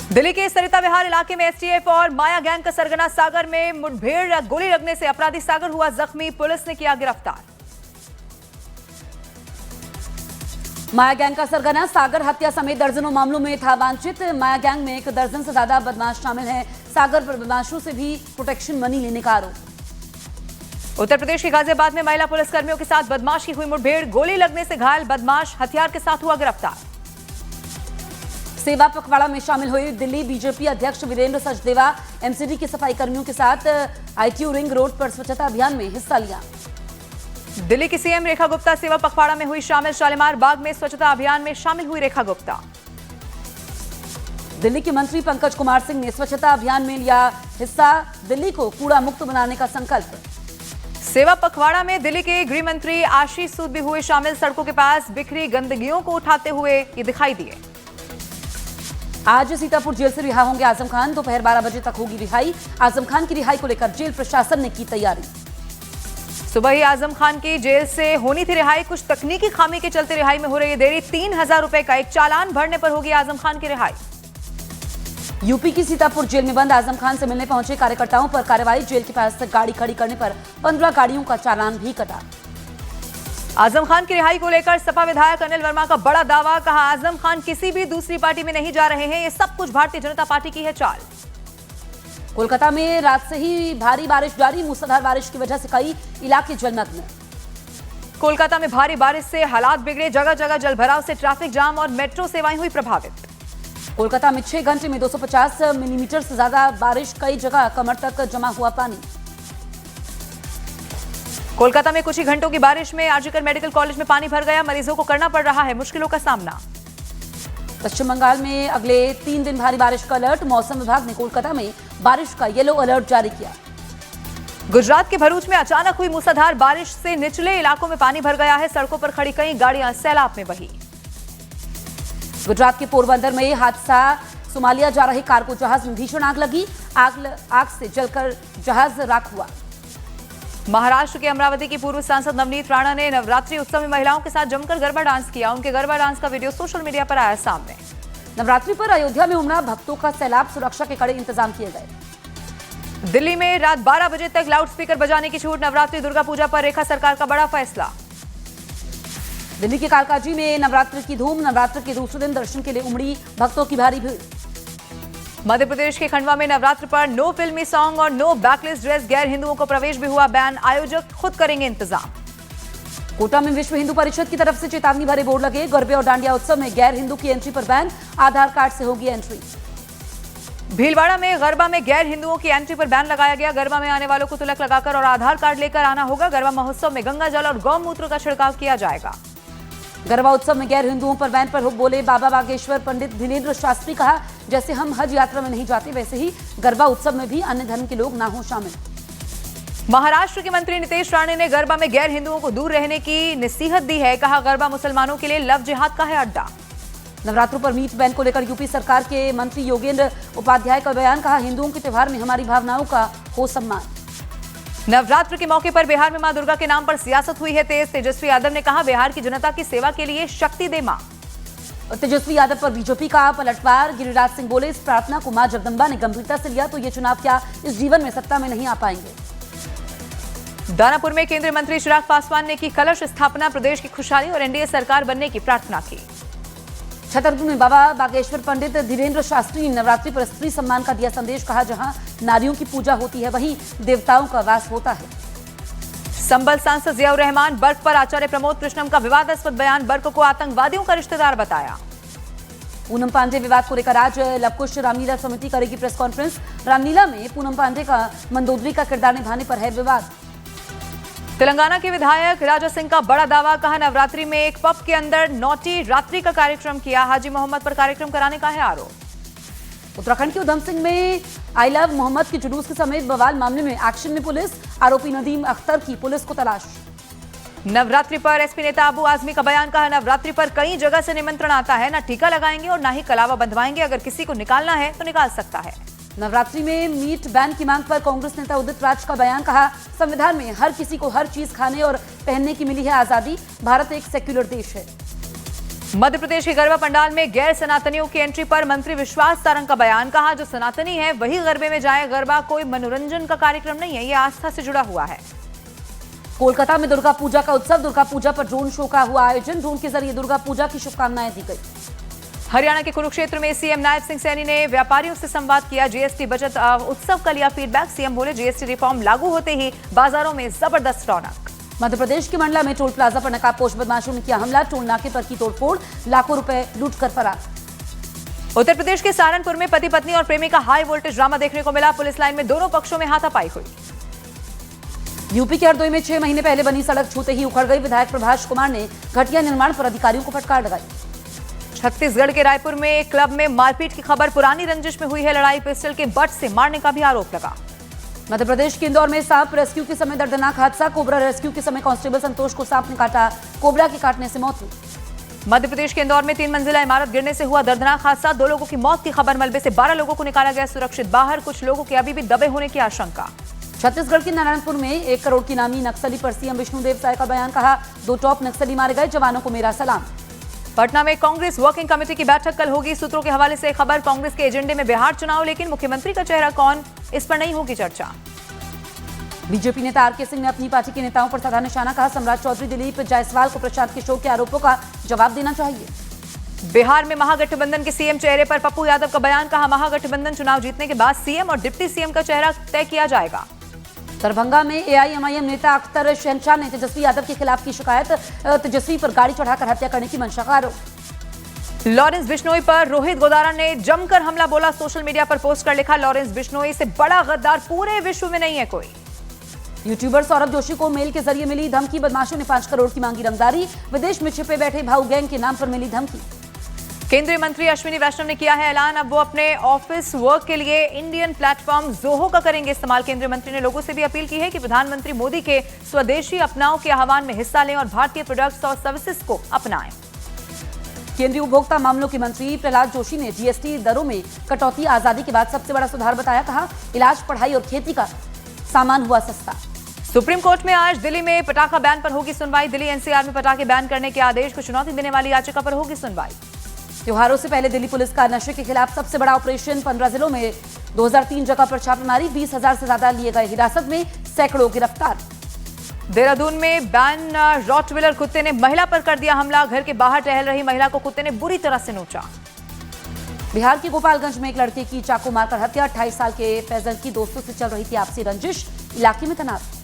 दिल्ली के सरिता विहार इलाके में एसटीएफ और माया गैंग का सरगना सागर में मुठभेड़, गोली लगने से अपराधी सागर हुआ जख्मी, पुलिस ने किया गिरफ्तार। माया गैंग का सरगना सागर हत्या समेत दर्जनों मामलों में था वांछित। माया गैंग में 1 दर्जन से ज्यादा बदमाश शामिल हैं। सागर पर बदमाशों से भी प्रोटेक्शन मनी लेने का आरोप। उत्तर प्रदेश के गाजियाबाद में महिला पुलिसकर्मियों के साथ बदमाश की हुई मुठभेड़, गोली लगने से घायल बदमाश हथियार के साथ हुआ गिरफ्तार। सेवा पखवाड़ा में शामिल हुए दिल्ली बीजेपी अध्यक्ष वीरेंद्र सचदेवा एमसीडी के सफाई कर्मियों के साथ आईटीयू रिंग रोड पर स्वच्छता अभियान में हिस्सा लिया। दिल्ली की सीएम रेखा गुप्ता सेवा पखवाड़ा में हुई शामिल, शालीमार बाग में स्वच्छता अभियान में शामिल हुई रेखा गुप्ता। दिल्ली के मंत्री पंकज कुमार सिंह ने स्वच्छता अभियान में लिया हिस्सा, दिल्ली को कूड़ा मुक्त बनाने का संकल्प। सेवा पखवाड़ा में दिल्ली के गृह मंत्री आशीष सूद भी हुए शामिल, सड़कों के पास बिखरी गंदगियों को उठाते हुए ये दिखाई दिए। आज सीतापुर जेल से रिहा होंगे आजम खान, दोपहर 12 बजे तक होगी रिहाई। आजम खान की रिहाई को लेकर जेल प्रशासन ने की तैयारी। सुबह ही आजम खान की जेल से होनी थी रिहाई, कुछ तकनीकी खामी के चलते रिहाई में हो रही है देरी। 3000 रुपए का एक चालान भरने पर होगी आजम खान की रिहाई। यूपी की सीतापुर जेल में बंद आजम खान से मिलने पहुंचे कार्यकर्ताओं पर कार्रवाई, जेल के पास गाड़ी खड़ी करने पर 15 गाड़ियों का चालान भी कटा। आजम खान की रिहाई को लेकर सपा विधायक अनिल वर्मा का बड़ा दावा, कहा आजम खान किसी भी दूसरी पार्टी में नहीं जा रहे हैं, ये सब कुछ भारतीय जनता पार्टी की है चाल। कोलकाता में रात से ही भारी बारिश जारी, मूसलाधार बारिश की वजह से कई इलाके जलमग्न। कोलकाता में भारी बारिश से हालात बिगड़े, जगह जगह जलभराव से ट्रैफिक जाम और मेट्रो सेवाएं हुई प्रभावित। कोलकाता में 6 घंटे में 250 मिलीमीटर से ज्यादा बारिश, कई जगह कमर तक जमा हुआ पानी। कोलकाता में कुछ ही घंटों की बारिश में आरजीकर मेडिकल कॉलेज में पानी भर गया, मरीजों को करना पड़ रहा है मुश्किलों का सामना। पश्चिम बंगाल में अगले 3 दिन भारी बारिश का अलर्ट, मौसम विभाग ने कोलकाता में बारिश का येलो अलर्ट जारी किया। गुजरात के भरूच में अचानक हुई मूसलाधार बारिश से निचले इलाकों में पानी भर गया है, सड़कों पर खड़ी कई गाड़ियां सैलाब में बही। गुजरात के पोरबंदर में हादसा, सोमालिया जा रहे कार्गो जहाज में भीषण आग लगी, आग से जलकर जहाज राख हुआ। महाराष्ट्र के अमरावती की पूर्व सांसद नवनीत राणा ने नवरात्रि उत्सव में महिलाओं के साथ जमकर गरबा डांस किया, उनके गरबा डांस का वीडियो सोशल मीडिया पर आया सामने। नवरात्रि पर अयोध्या में उमड़ा भक्तों का सैलाब, सुरक्षा के कड़े इंतजाम किए गए। दिल्ली में रात 12 बजे तक लाउडस्पीकर बजाने की छूट, नवरात्रि दुर्गा पूजा पर रेखा सरकार का बड़ा फैसला। दिल्ली के कालकाजी में नवरात्र की धूम, नवरात्र के दूसरे दिन दर्शन के लिए उमड़ी भक्तों की भारी भीड़। मध्य प्रदेश के खंडवा में नवरात्र पर नो फिल्मी सॉन्ग और नो बैकलेस ड्रेस, गैर हिंदुओं को प्रवेश भी हुआ बैन, आयोजक खुद करेंगे इंतजाम। कोटा में विश्व हिंदू परिषद की तरफ से चेतावनी भरे बोर्ड लगे, गरबे और डांडिया उत्सव में गैर हिंदू की एंट्री पर बैन, आधार कार्ड से होगी एंट्री। भीलवाड़ा में गरबा में गैर हिंदुओं की एंट्री पर बैन लगाया गया, गरबा में आने वालों को तिलक लगाकर और आधार कार्ड लेकर आना होगा। गरबा महोत्सव में गंगा जल और गौमूत्र का छिड़काव किया जाएगा। गरबा उत्सव में गैर हिंदुओं पर बैन पर बोले बाबा बागेश्वर पंडित धीरेन्द्र शास्त्री, कहा जैसे हम हज यात्रा में नहीं जाते वैसे ही गरबा उत्सव में भी अन्य धर्म के लोग ना हो शामिल। महाराष्ट्र के मंत्री नितेश राणे ने गरबा में गैर हिंदुओं को दूर रहने की नसीहत दी है, कहा गरबा मुसलमानों के लिए लव जिहाद का है अड्डा। नवरात्रों पर मीट बैन को लेकर यूपी सरकार के मंत्री योगेंद्र उपाध्याय का बयान, कहा हिंदुओं के त्योहार में हमारी भावनाओं का हो सम्मान। नवरात्र के मौके पर बिहार में मां दुर्गा के नाम पर सियासत हुई है तेज, तेजस्वी यादव ने कहा बिहार की जनता की सेवा के लिए शक्ति दे मां। तेजस्वी यादव पर बीजेपी का पलटवार, गिरिराज सिंह बोले इस प्रार्थना को मां जगदंबा ने गंभीरता से लिया तो ये चुनाव क्या इस जीवन में सत्ता में नहीं आ पाएंगे। दानापुर में केंद्रीय मंत्री चिराग पासवान ने की कलश स्थापना, प्रदेश की खुशहाली और एनडीए सरकार बनने की प्रार्थना की। छतरपुर में बाबा बागेश्वर पंडित धीरेन्द्र शास्त्री ने नवरात्रि पर स्त्री सम्मान का दिया संदेश, कहा जहां नारियों की पूजा होती है वहीं देवताओं का वास होता है। संबल सांसद जियाउर रहमान, बर्क पर आचार्य प्रमोद कृष्णम का विवादास्पद बयान, बर्क को आतंकवादियों का रिश्तेदार बताया। पूनम पांडे विवाद को लेकर आज लवकुश रामलीला समिति करेगी प्रेस कॉन्फ्रेंस, रामलीला में पूनम पांडे का मंदोदरी का किरदार निभाने पर है विवाद। तेलंगाना के विधायक राजा सिंह का बड़ा दावा, कहा नवरात्रि में एक पब के अंदर नौटी रात्रि का कार्यक्रम किया, हाजी मोहम्मद पर कार्यक्रम कराने का है आरोप। उत्तराखंड के उधम सिंह में आई लव मोहम्मद के जुलूस के समेत बवाल मामले में एक्शन में पुलिस, आरोपी नदीम अख्तर की पुलिस को तलाश। नवरात्रि पर एसपी नेता अबू आजमी का बयान, कहा नवरात्रि पर कई जगह से निमंत्रण आता है, ना टीका लगाएंगे और ना ही कलावा बंधवाएंगे, अगर किसी को निकालना है तो निकाल सकता है। नवरात्रि में मीट बैन की मांग पर कांग्रेस नेता उदित राज का बयान, कहा संविधान में हर किसी को हर चीज खाने और पहनने की मिली है आजादी, भारत एक सेक्युलर देश है। मध्य प्रदेश के गरबा पंडाल में गैर सनातनियों की एंट्री पर मंत्री विश्वास सारंग का बयान। कहा, जो सनातनी है वही गरबे में जाए। गरबा कोई मनोरंजन का कार्यक्रम नहीं है, ये आस्था से जुड़ा हुआ है। कोलकाता में दुर्गा पूजा का उत्सव, दुर्गा पूजा पर ड्रोन शो का हुआ आयोजन। ड्रोन के जरिए दुर्गा पूजा की शुभकामनाएं दी गई। हरियाणा के कुरुक्षेत्र में सीएम नायब सिंह सैनी ने व्यापारियों से संवाद किया। जीएसटी बचत उत्सव का लिया फीडबैक। सीएम बोले, जीएसटी रिफॉर्म लागू होते ही बाजारों में जबरदस्त रौनक। मध्य प्रदेश के मंडला में टोल प्लाजा पर नकाबपोश बदमाशों ने किया हमला। टोल नाके पर की तोड़फोड़, लाखों रुपए लूटकर फरार। उत्तर प्रदेश के सहारनपुर में पति पत्नी और प्रेमी का हाई वोल्टेज ड्रामा देखने को मिला। पुलिस लाइन में दोनों पक्षों में हाथापाई हुई। यूपी के हरदोई में 6 महीने पहले बनी सड़क छूते ही उखड़ गई। विधायक प्रभाष कुमार ने घटिया निर्माण पर अधिकारियों को फटकार लगाई। छत्तीसगढ़ के रायपुर में एक क्लब में मारपीट की खबर। पुरानी रंजिश में हुई है लड़ाई। पिस्टल के बट से मारने का भी आरोप लगा। मध्य प्रदेश के इंदौर में सांप रेस्क्यू के समय दर्दनाक हादसा। कोबरा रेस्क्यू के समय कांस्टेबल संतोष को सांप ने काटा। कोबरा के काटने से मौत हुई। मध्य प्रदेश के इंदौर में 3 मंजिला इमारत गिरने से हुआ दर्दनाक हादसा। 2 लोगों की मौत की खबर। मलबे से 12 लोगों को निकाला गया सुरक्षित बाहर। कुछ लोगों के अभी भी दबे होने की आशंका। छत्तीसगढ़ के नारायणपुर में 1 करोड़ की नामी नक्सली पर सीएम विष्णुदेव साय का बयान। कहा, 2 टॉप नक्सली मारे गए, जवानों को मेरा सलाम। पटना में कांग्रेस वर्किंग कमेटी की बैठक कल होगी। सूत्रों के हवाले से खबर। कांग्रेस के एजेंडे में बिहार चुनाव, लेकिन मुख्यमंत्री का चेहरा कौन, इस पर नहीं होगी चर्चा। बीजेपी नेता आरके सिंह ने अपनी पार्टी के नेताओं पर साधा निशाना। कहा, सम्राट चौधरी, दिलीप जायसवाल को प्रशांत किशोर के आरोपों का जवाब देना चाहिए। बिहार में महागठबंधन के सीएम चेहरे पर पप्पू यादव का बयान। कहा, महागठबंधन चुनाव जीतने के बाद सीएम और डिप्टी सीएम का चेहरा तय किया जाएगा। दरभंगा में एआईएमआईएम नेता अख्तर शहनशाह ने तेजस्वी यादव के खिलाफ की शिकायत। तेजस्वी पर गाड़ी चढ़ाकर हत्या करने की मंशा का आरोप। लॉरेंस बिश्नोई पर रोहित गोदारा ने जमकर हमला बोला। सोशल मीडिया पर पोस्ट कर लिखा, लॉरेंस बिश्नोई से बड़ा गद्दार पूरे विश्व में नहीं है कोई। यूट्यूबर सौरभ जोशी को मेल के जरिए मिली धमकी। बदमाशों ने 5 करोड़ की मांगी रंगदारी। विदेश में छिपे बैठे भाऊ गैंग के नाम पर मिली धमकी। केंद्रीय मंत्री अश्विनी वैष्णव ने किया है ऐलान। अब वो अपने ऑफिस वर्क के लिए इंडियन प्लेटफॉर्म जोहो का करेंगे इस्तेमाल। केंद्रीय मंत्री ने लोगों से भी अपील की है कि प्रधानमंत्री मोदी के स्वदेशी अपनाओ के आह्वान में हिस्सा लें और भारतीय प्रोडक्ट्स और सर्विसेज को अपनाएं। केंद्रीय उपभोक्ता मामलों के मंत्री प्रहलाद जोशी ने जीएसटी दरों में कटौती आजादी के बाद सबसे बड़ा सुधार बताया। कहा, इलाज, पढ़ाई और खेती का सामान हुआ सस्ता। सुप्रीम कोर्ट में आज दिल्ली में पटाखा बैन पर होगी सुनवाई। दिल्ली एनसीआर में पटाखे बैन करने के आदेश को चुनौती देने वाली याचिका पर होगी सुनवाई। त्योहारों से पहले दिल्ली पुलिस का नशे के खिलाफ सबसे बड़ा ऑपरेशन। 15 जिलों में 2003 जगह पर छापेमारी। 20,000 से ज्यादा लिए गए हिरासत में, सैकड़ों गिरफ्तार। देहरादून में बैन रॉटविलर कुत्ते ने महिला पर कर दिया हमला। घर के बाहर टहल रही महिला को कुत्ते ने बुरी तरह से नोचा। बिहार के गोपालगंज में एक लड़के की चाकू मारकर हत्या। 28 साल के फैजल की दोस्तों से चल रही थी आपसी रंजिश। इलाके में तनाव।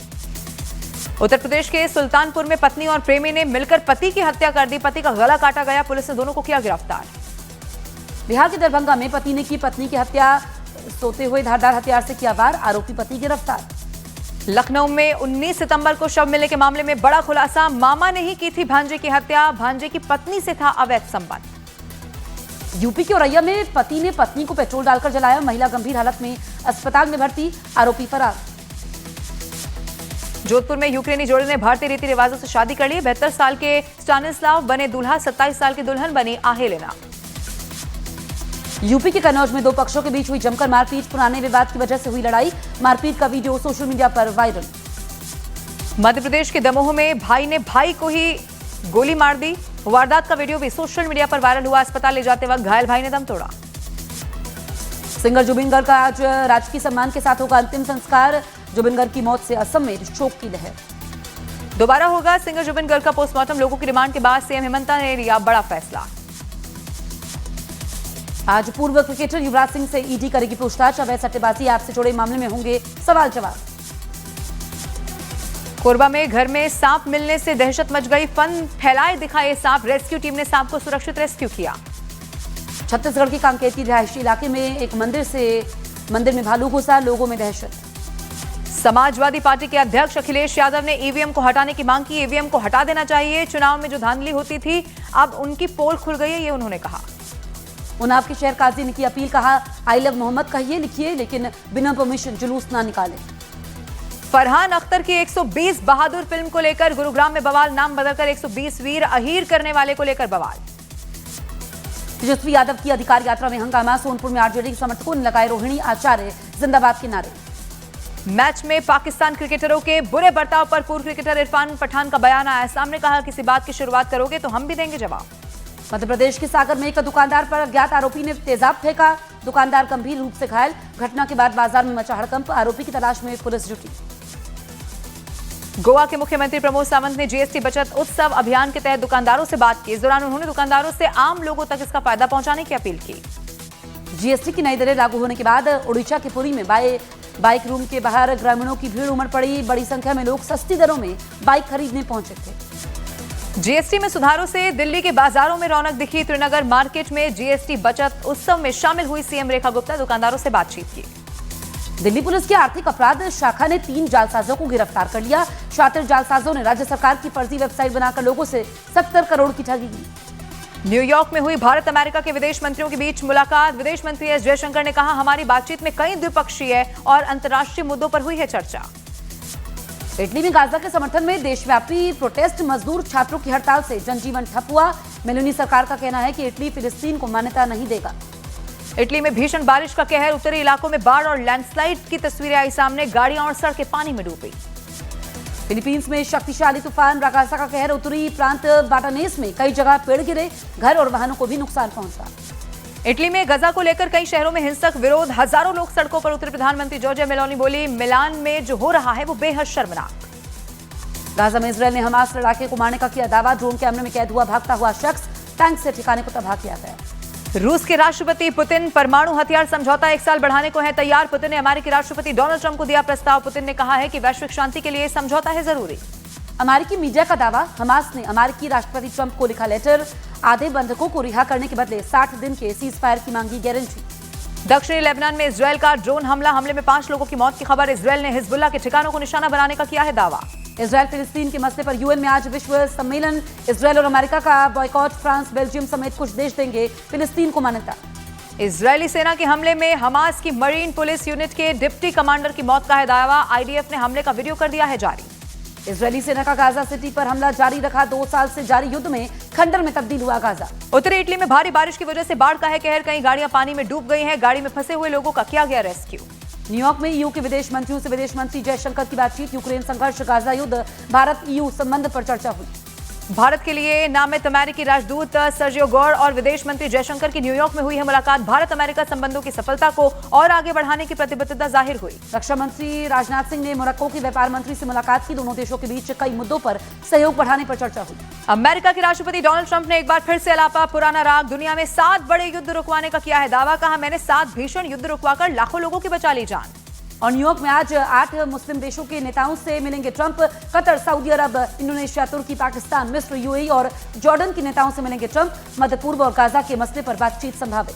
उत्तर प्रदेश के सुल्तानपुर में पत्नी और प्रेमी ने मिलकर पति की हत्या कर दी। पति का गला काटा गया। पुलिस ने दोनों को किया गिरफ्तार। बिहार के दरभंगा में पति ने की पत्नी की हत्या। सोते हुए धारदार हथियार से किया वार। आरोपी पति गिरफ्तार। लखनऊ में 19 सितंबर को शव मिलने के मामले में बड़ा खुलासा। मामा ने ही की थी भांजे की हत्या। भांजे की पत्नी से था अवैध संबंध। यूपी के औरैया में पति ने पत्नी को पेट्रोल डालकर जलाया। महिला गंभीर हालत में अस्पताल में भर्ती। आरोपी फरार। जोधपुर में यूक्रेनी जोड़े ने भारतीय रीति रिवाजों से शादी कर ली। 72 साल के स्टानिस्लाव बने दूल्हा। 27 साल की दुल्हन बनी आहेलेना। यूपी के कन्नौज में 2 पक्षों के बीच हुई जमकर मारपीट। पुराने विवाद की वजह से हुई लड़ाई। मारपीट का वीडियो सोशल मीडिया पर वायरल। मध्य प्रदेश के दमोह में भाई ने भाई को ही गोली मार दी। वारदात का वीडियो भी सोशल मीडिया पर वायरल हुआ। अस्पताल ले जाते वक्त घायल भाई ने दम तोड़ा। सिंगर जुबिन गर्ग का आज राजकीय सम्मान के साथ होगा अंतिम संस्कार। जुबिन गर्ग की मौत से असम में शोक की लहर। दोबारा होगा सिंगर जुबिन गर्ग का पोस्टमार्टम। लोगों की डिमांड के बाद सीएम हेमंता ने लिया बड़ा फैसला। आज पूर्व क्रिकेटर युवराज सिंह से ईडी करेगी पूछताछ। अवैध सट्टेबाजी ऐप से जुड़े मामले में होंगे सवाल जवाब। कोरबा में घर में सांप मिलने से दहशत मच गई। फन फैलाए दिखाए सांप। रेस्क्यू टीम ने सांप को सुरक्षित रेस्क्यू किया। छत्तीसगढ़ के कांकेर की रिहायशी इलाके में एक मंदिर में भालू घुसा। लोगों में दहशत। समाजवादी पार्टी के अध्यक्ष अखिलेश यादव ने ईवीएम को हटाने की मांग की। ईवीएम को हटा देना चाहिए। चुनाव में जो धांधली होती थी अब उनकी पोल खुल गई है, ये उन्होंने कहा। उन्नाव के शहर काजी ने की अपील। कहा, आई लव मोहम्मद कहिए, लिखिए, लेकिन बिना परमिशन जुलूस ना निकाले। फरहान अख्तर की 120 बहादुर फिल्म को लेकर गुरुग्राम में बवाल। नाम बदलकर 120 वीर अहीर करने वाले को लेकर बवाल। तेजस्वी यादव की अधिकार यात्रा में हंगामा। सोनपुर में आरजेडी समर्थकों ने लगाए रोहिणी आचार्य जिंदाबाद के नारे। मैच में पाकिस्तान क्रिकेटरों के बुरे बर्ताव पर पूर्व क्रिकेटर इरफान पठान का बयान आया। सामने कहा, किसी बात की शुरुआत करोगे तो हम भी देंगे जवाब। मध्य प्रदेश के सागर में एक दुकानदार पर अज्ञात आरोपी ने तेजाब फेंका, दुकानदार गंभीर रूप से घायल। घटना के बाद बाजार में मचा हड़कंप, आरोपी की तलाश में पुलिस जुटी। गोवा के मुख्यमंत्री प्रमोद सावंत ने जीएसटी बचत उत्सव अभियान के तहत दुकानदारों से बात की। इस दौरान उन्होंने दुकानदारों से आम लोगों तक इसका फायदा पहुंचाने की अपील की। जीएसटी की नई दरें लागू होने के बाद ओडिशा के पुरी में बाइक रूम के बाहर ग्रामीणों की भीड़ उमड़ पड़ी। बड़ी संख्या में लोग सस्ती दरों में बाइक खरीदने पहुंचे थे। जीएसटी में सुधारों से दिल्ली के बाजारों में रौनक दिखी। त्रिनगर मार्केट में जीएसटी बचत उत्सव में शामिल हुई सीएम रेखा गुप्ता, दुकानदारों से बातचीत की। दिल्ली पुलिस की आर्थिक अपराध शाखा ने 3 जालसाजों को गिरफ्तार कर लिया। शातिर जालसाजों ने राज्य सरकार की फर्जी वेबसाइट बनाकर लोगों से 70 करोड़ की ठगी की। न्यूयॉर्क में हुई भारत अमेरिका के विदेश मंत्रियों के बीच मुलाकात। विदेश मंत्री एस जयशंकर ने कहा, हमारी बातचीत में कई द्विपक्षीय और अंतर्राष्ट्रीय मुद्दों पर हुई है चर्चा। इटली में गाजा के समर्थन में देशव्यापी प्रोटेस्ट, मजदूर छात्रों की हड़ताल से जनजीवन ठप हुआ। मेलोनी सरकार का कहना है कि इटली फिलिस्तीन को मान्यता नहीं देगा। इटली में भीषण बारिश का कहर, उत्तरी इलाकों में बाढ़ और लैंडस्लाइड की तस्वीरें आई सामने। गाड़ियां और सड़कें पानी में डूबी। फिलीपींस में शक्तिशाली तूफान राकासा का कहर, उत्तरी प्रांत बाटानेस में कई जगह पेड़ गिरे, घर और वाहनों को भी नुकसान पहुंचा। इटली में गजा को लेकर कई शहरों में हिंसक विरोध, हजारों लोग सड़कों पर उतरे। प्रधानमंत्री जॉर्जिया मेलोनी बोली, मिलान में जो हो रहा है वो बेहद शर्मनाक। गाजा में इजरायल ने हमास लड़ाके को मारने का किया दावा। ड्रोन कैमरे में कैद हुआ भागता हुआ शख्स, टैंक से ठिकाने को तबाह किया गया। रूस के राष्ट्रपति पुतिन परमाणु हथियार समझौता 1 साल बढ़ाने को है तैयार। पुतिन ने अमेरिकी राष्ट्रपति डोनाल्ड ट्रंप को दिया प्रस्ताव। पुतिन ने कहा है कि वैश्विक शांति के लिए समझौता है जरूरी। अमेरिकी मीडिया का दावा, हमास ने अमेरिकी राष्ट्रपति ट्रंप को लिखा लेटर, आधे बंधकों को रिहा करने के बदले 60 दिन के सीज फायर की मांगी गारंटी। दक्षिणी लेबनान में इजरायल का ड्रोन हमले में 5 लोगों की मौत की खबर। इजरायल ने हिजबुल्लाह के ठिकानों को निशाना बनाने का किया है दावा। इजरायल फिलिस्तीन के मसले पर यूएन में आज विश्व सम्मेलन। इजरायल और अमेरिका का बॉयकॉट, फ्रांस, बेल्जियम समेत कुछ देश देंगे फिलिस्तीन को मान्यता। इजरायली सेना के हमले में हमास की मरीन पुलिस यूनिट के डिप्टी कमांडर की मौत का है दावा। आईडीएफ ने हमले का वीडियो कर दिया है जारी। इजरायली सेना का गाजा सिटी पर हमला जारी रखा। 2 साल से जारी युद्ध में खंडर में तब्दील हुआ गाजा। उत्तरी इटली में भारी बारिश की वजह से बाढ़ का है कहर, कई गाड़ियां पानी में डूब गई हैं। गाड़ी में फंसे हुए लोगों का किया गया रेस्क्यू। न्यूयॉर्क में ईयू के विदेश मंत्रियों से विदेश मंत्री जयशंकर की बातचीत। यूक्रेन संघर्ष, गाजा युद्ध, भारत ईयू संबंध पर चर्चा हुई। भारत के लिए नामित अमेरिकी राजदूत सर्जियो गौर और विदेश मंत्री जयशंकर की न्यूयॉर्क में हुई है मुलाकात। भारत अमेरिका संबंधों की सफलता को और आगे बढ़ाने की प्रतिबद्धता जाहिर हुई। रक्षा मंत्री राजनाथ सिंह ने मोरक्को के व्यापार मंत्री से मुलाकात की। दोनों देशों के बीच कई मुद्दों पर सहयोग बढ़ाने पर चर्चा हुई। अमेरिका के राष्ट्रपति डोनाल्ड ट्रंप ने एक बार फिर से अलापा पुराना राग, दुनिया में 7 बड़े युद्ध रुकवाने का किया है दावा। कहा, मैंने 7 भीषण युद्ध रुकवाकर लाखों लोगों की बचा ली जान। और न्यूयॉर्क में आज 8 मुस्लिम देशों के नेताओं से मिलेंगे ट्रंप। कतर, सऊदी अरब, इंडोनेशिया, तुर्की, पाकिस्तान, मिस्र, यूएई और जॉर्डन के नेताओं से मिलेंगे ट्रंप। मध्य पूर्व और गाजा के मसले पर बातचीत संभावित।